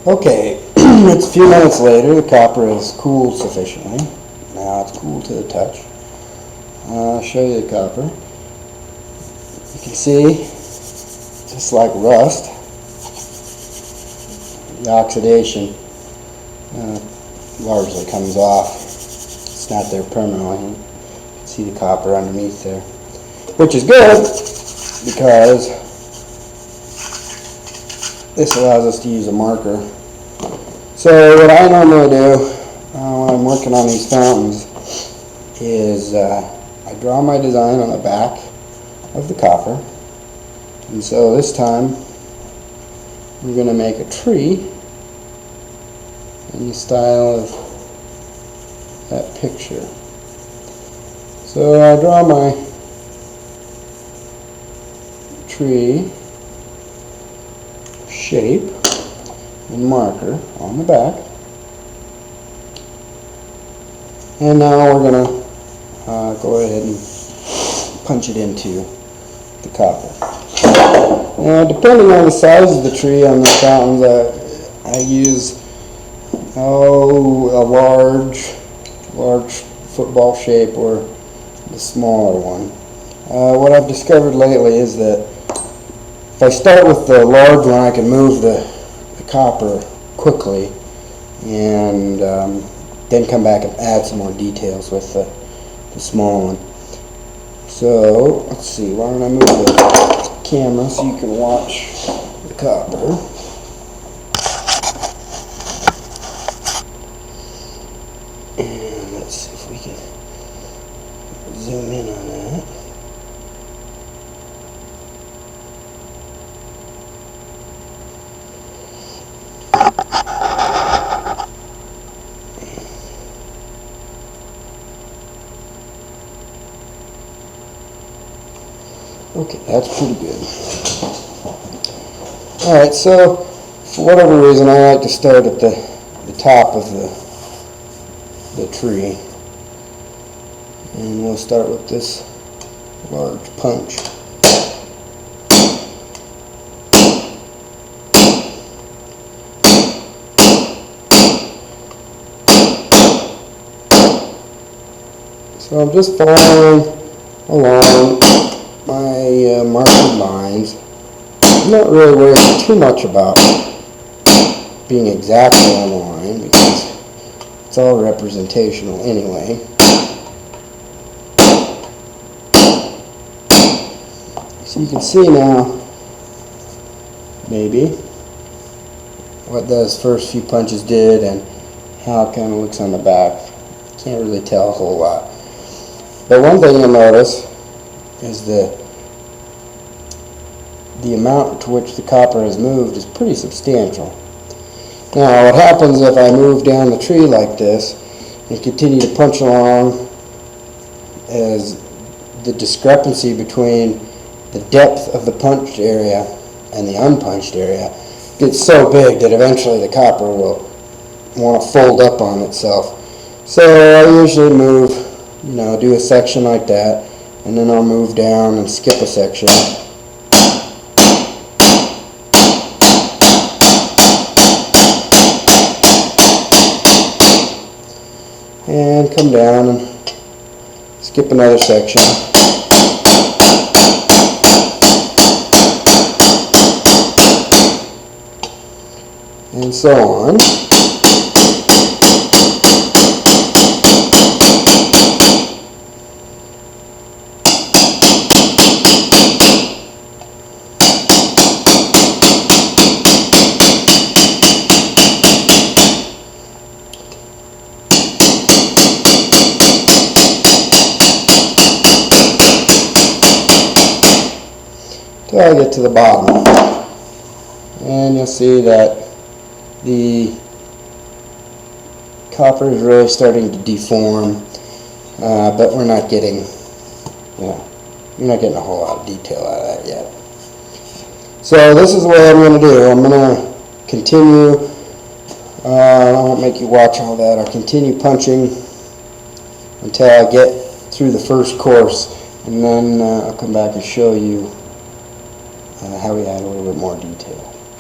Okay, it's a few minutes later. The copper has cooled sufficiently. Now it's cool to the touch. I'll show you the copper. You can see, just like rust, the oxidation largely comes off. It's not there permanently. You can see the copper underneath there, which is good because this allows us to use a marker. So what I normally do when I'm working on these fountains is I draw my design on the back of the copper, and so this time we're going to make a tree in the style of that picture. So I draw my tree shape and marker on the back, and now we're going to go ahead and punch it into the copper. Now, depending on the size of the tree on the fountains, I use a large football shape or the smaller one. What I've discovered lately is that if I start with the large one, I can move the copper quickly and then come back and add some more details with the small one. So let's see, why don't I move the camera so you can watch the copper. And let's see if we can zoom in on that. Okay, that's pretty good. Alright, so for whatever reason I like to start at the top of the tree. And we'll start with this large punch. So I'm just following along my marked lines. I'm not really worried too much about being exactly on the line because it's all representational anyway. So you can see now maybe what those first few punches did and how it kind of looks on the back. Can't really tell a whole lot. But one thing you'll notice is the amount to which the copper has moved is pretty substantial. Now what happens if I move down the tree like this and continue to punch along, is the discrepancy between the depth of the punched area and the unpunched area gets so big that eventually the copper will want to fold up on itself. So I usually move, do a section like that, and then I'll move down and skip a section. And come down and skip another section. And so on. Till I get to the bottom, and you'll see that the copper is really starting to deform, but we're not getting, you're not getting a whole lot of detail out of that yet. So this is what I'm going to do. I'm going to continue. I won't make you watch all that. I'll continue punching until I get through the first course, and then I'll come back and show you how we add a little bit more detail.